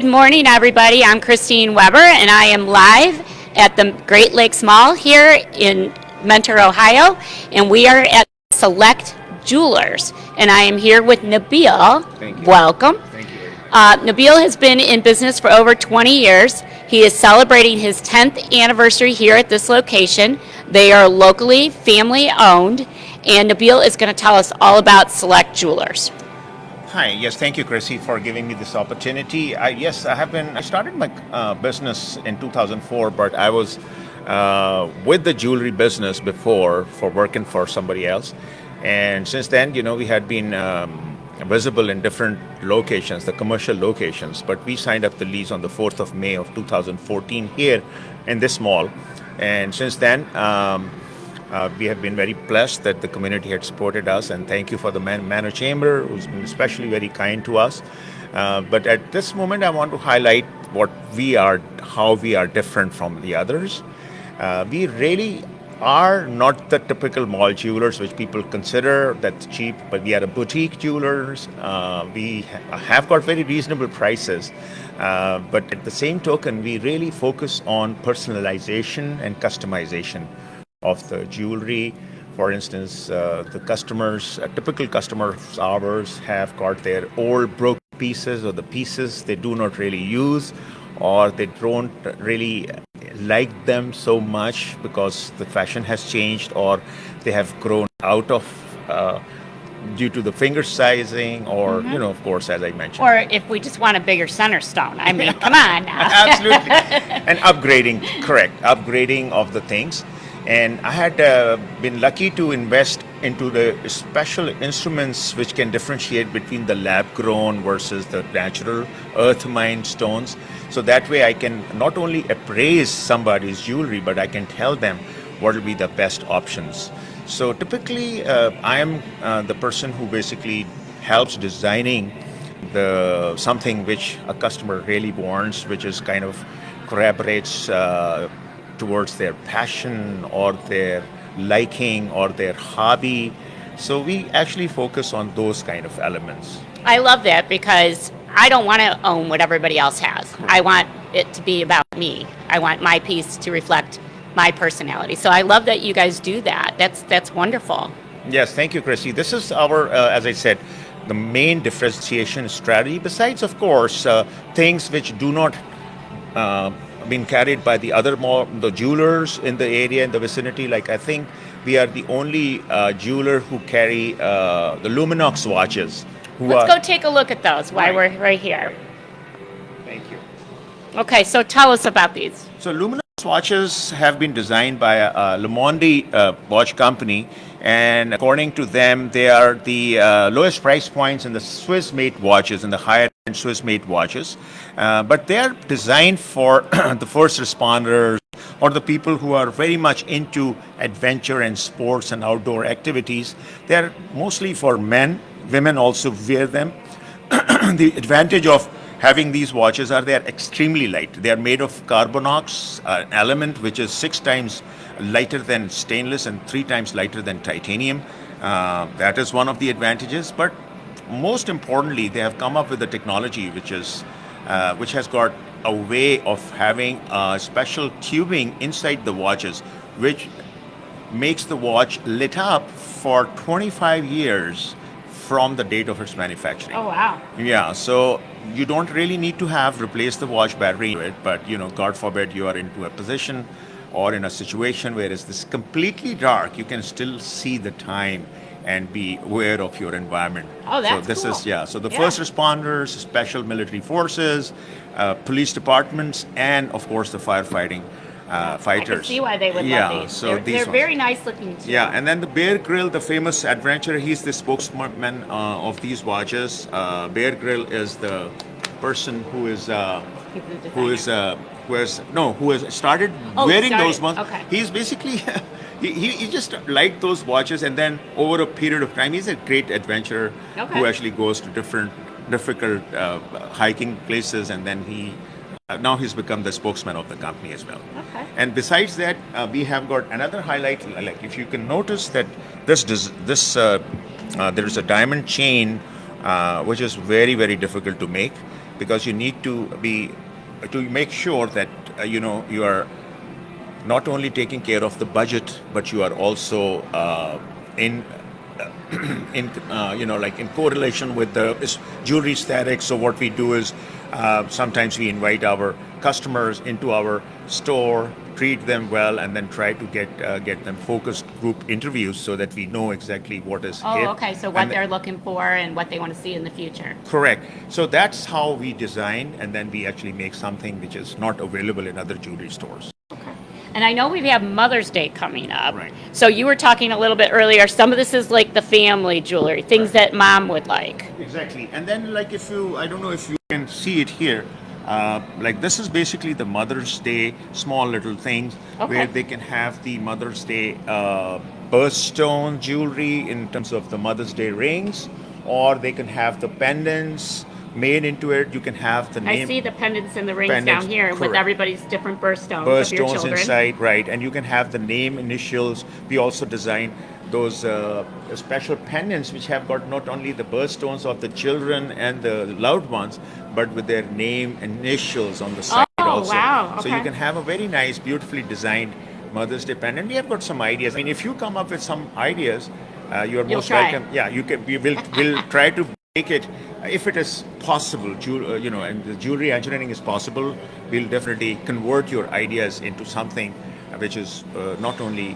Good morning, everybody. I'm Christine Weber, and I am live at the Great Lakes Mall here in Mentor, Ohio, and we are at Select Jewelers, and I am here with Nabil. Thank you. Welcome. Thank you. Nabil has been in business for over 20 years. He is celebrating his 10th anniversary here at this location. They are locally family owned, and Nabil is going to tell us all about Select Jewelers. Hi. Yes, thank you, Chrissy, for giving me this opportunity. I started my business in 2004, but I was with the jewelry business before for working for somebody else. And since then, we had been visible in different locations, the commercial locations. But we signed up the lease on the 4th of May of 2014 here in this mall. And since then, we have been very blessed that the community had supported us, and thank you for the Manor Chamber, who's been especially very kind to us. But at this moment, I want to highlight what we are, how we are different from the others. We really are not the typical mall jewelers, which people consider that's cheap, but we are a boutique jewelers. We have got very reasonable prices, but at the same token, we really focus on personalization and customization of the jewelry. For instance, the customers, a typical customer of ours have got their old broken pieces or the pieces they do not really use, or they don't really like them so much because the fashion has changed, or they have grown out of due to the finger sizing, or of course, as I mentioned, Or if we just want a bigger center stone. I mean, come on now. absolutely, and upgrading of the things. And I had been lucky to invest into the special instruments which can differentiate between the lab-grown versus the natural earth-mined stones. So that way I can not only appraise somebody's jewelry, but I can tell them what will be the best options. So typically, I am the person who basically helps designing something which a customer really wants, which is kind of corroborates towards their passion or their liking or their hobby. So we actually focus on those kind of elements. I love that because I don't want to own what everybody else has. I want it to be about me. I want my piece to reflect my personality. So I love that you guys do that. That's wonderful. Yes, thank you, Chrissy. This is our, as I said, the main differentiation strategy. Besides, of course, things which do not been carried by the the jewelers in the area, in the vicinity. Like, I think we are the only jeweler who carry the Luminox watches. Let's go take a look at those while we're right here. Thank you. Okay, so tell us about these. So Luminox watches have been designed by Le Monde watch company, and according to them, they are the lowest price points in the Swiss-made watches, in the higher-end Swiss-made watches. But they are designed for the first responders or the people who are very much into adventure and sports and outdoor activities. They are mostly for men. Women also wear them. The advantage of having these watches are they are extremely light. They are made of Carbonox, an element which is 6 times lighter than stainless and 3 times lighter than titanium. That is one of the advantages. But most importantly, they have come up with a technology which has got a way of having a special tubing inside the watches, which makes the watch lit up for 25 years from the date of its manufacturing. Oh, wow. Yeah, so you don't really need to replace the watch battery, but God forbid you are into a position or in a situation where it's this completely dark, you can still see the time and be aware of your environment. Oh, that's so this cool. So the first responders, special military forces, police departments, and of course the firefighting fighters. I can see why they would love these. So they're very nice looking too. Yeah, and then the Bear Grylls, the famous adventurer, he's the spokesman of these watches. Bear Grylls is the person who has started wearing those ones. Okay. He's basically he just liked those watches, and then over a period of time, he's a great adventurer who actually goes to different difficult hiking places, and then now he's become the spokesman of the company as well. Okay. And besides that, we have got another highlight. Like, if you can notice that there is a diamond chain which is very, very difficult to make. because you need to make sure that you are not only taking care of the budget, but you are also in like in correlation with the jewelry aesthetics. So what we do is sometimes we invite our customers into our store, treat them well, and then try to get them focused group interviews so that we know exactly what is Oh, hit. okay. So what And they're looking for and what they want to see in the future. correct. So that's how we design, and then we actually make something which is not available in other jewelry stores. And I know we have Mother's Day coming up. Right. So you were talking a little bit earlier. Some of this is like the family jewelry, things that mom would like. Exactly. And then, like, I don't know if you can see it here. Like, this is basically the Mother's Day small little things Okay. where they can have the Mother's Day birthstone jewelry in terms of the Mother's Day rings, or they can have the pendants made into it. You can have the I name. see the pendants and the rings Pendants, down here with correct. everybody's different birthstones of your Birthstones children. inside, right? And you can have the name initials. We also design those special pendants which have got not only the birthstones of the children and the loved ones, but with their name initials on the side Oh, also. wow, So you okay. can have a very nice, beautifully designed Mother's Day pendant. We have got some ideas. I mean, if you come up with some ideas, you are You'll most try. welcome. Yeah, you can. We'll try to make it, if it is possible, and the jewelry engineering is possible, we'll definitely convert your ideas into something which is not only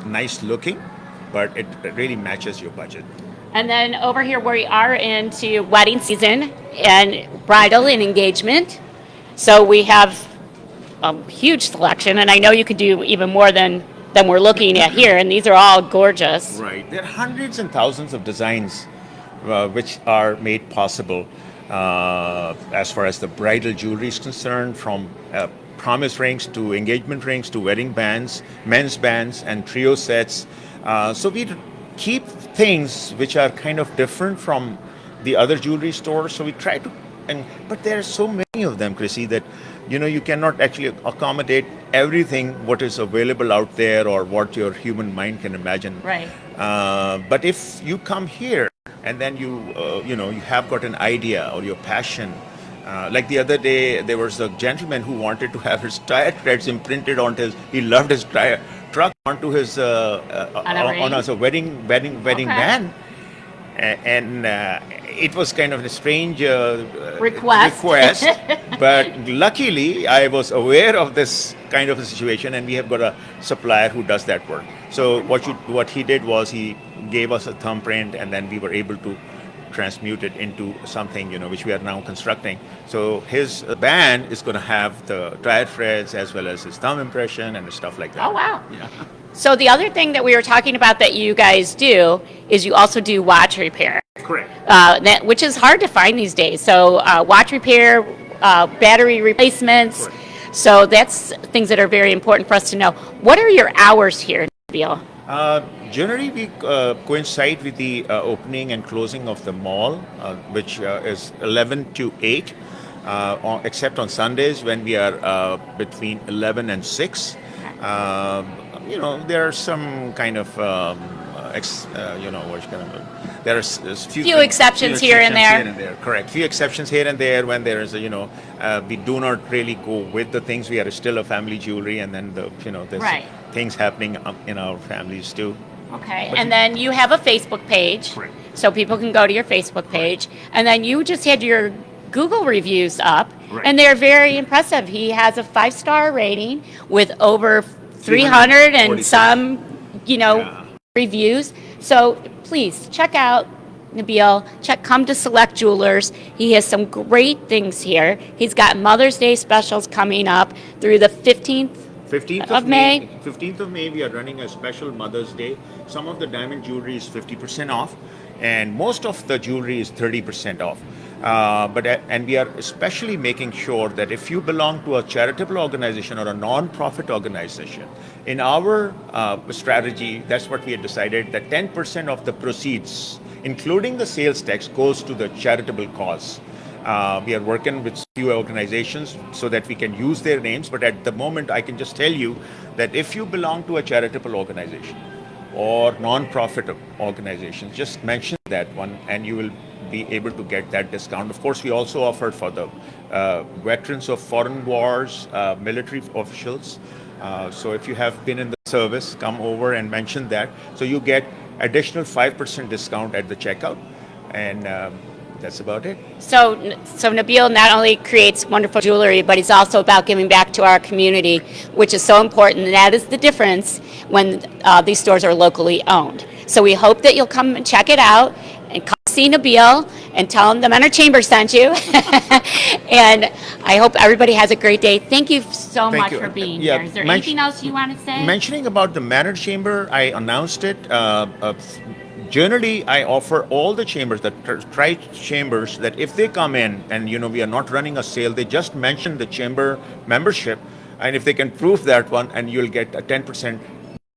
nice looking, but it really matches your budget. And then over here we are into wedding season and bridal and engagement. So we have a huge selection, and I know you could do even more than we're looking at here, and these are all gorgeous. Right. There are hundreds and thousands of designs which are made possible as far as the bridal jewelry is concerned, from promise rings to engagement rings to wedding bands, men's bands, and trio sets. So we keep things which are kind of different from the other jewelry stores. So we try to, but there are so many of them, Chrissy, that you cannot actually accommodate everything what is available out there or what your human mind can imagine. Right. But if you come here and then you have got an idea or your passion. Like the other day, there was a gentleman who wanted to have his tire treads imprinted on he loved his tire truck onto his on as a wedding Okay. van, and it was kind of a strange Request. but luckily I was aware of this kind of a situation, and we have got a supplier who does that work. So what he did was he gave us a thumbprint, and then we were able to transmute it into something which we are now constructing. So his band is going to have the tire treads as well as his thumb impression and stuff like that. Oh, wow. Yeah. So the other thing that we were talking about that you guys do is you also do watch repair, Correct. which is hard to find these days. So watch repair, battery replacements. Correct. So that's things that are very important for us to know. What are your hours here, Nabil? Generally, we coincide with the opening and closing of the mall, which is 11 to 8, except on Sundays when we are between 11 and 6. There are some kind of, there are Few exceptions here and there. Correct. Few exceptions here and there when there is we do not really go with the things. We are still a family jewelry, and then there's Right. things happening in our families too. Okay, But and then you have a Facebook page, Correct. so people can go to your Facebook page. And then you just had your Google reviews up, Right. and they're very impressive. He has a 5-star rating with over 300 and 346. some, Yeah. reviews. So please check out Nabil. Come to Select Jewelers. He has some great things here. He's got Mother's Day specials coming up through the 15th 15th of May. 15th of May, we are running a special Mother's Day. Some of the diamond jewelry is 50% off, and most of the jewelry is 30% off. And we are especially making sure that if you belong to a charitable organization or a non-profit organization, in our strategy, that's what we had decided, that 10% of the proceeds, including the sales tax, goes to the charitable cause. We are working with few organizations so that we can use their names, but at the moment I can just tell you that if you belong to a charitable organization or non-profit organization, just mention that one and you will be able to get that discount. Of course, we also offered for the veterans of foreign wars, military officials. So if you have been in the service, come over and mention that. So you get additional 5% discount at the checkout, and that's about it. So Nabil not only creates wonderful jewelry, but he's also about giving back to our community, which is so important. And that is the difference when these stores are locally owned. So we hope that you'll come and check it out and come see Nabil and tell him the Menor Chamber sent you. And I hope everybody has a great day. Thank you so Thank much you. for being Yeah, here. Is there anything else you want to say? Mentioning about the Menor Chamber, I announced it. Generally, I offer all the chambers, the tri chambers, that if they come in and we are not running a sale, they just mention the chamber membership, and if they can prove that one, and you'll get a 10%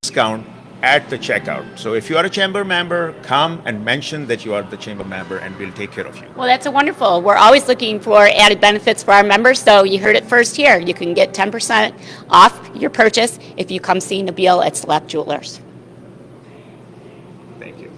discount at the checkout. So if you are a chamber member, come and mention that you are the chamber member, and we'll take care of you. Well, that's wonderful. We're always looking for added benefits for our members, so you heard it first here. You can get 10% off your purchase if you come see Nabil at Select Jewelers. Thank you.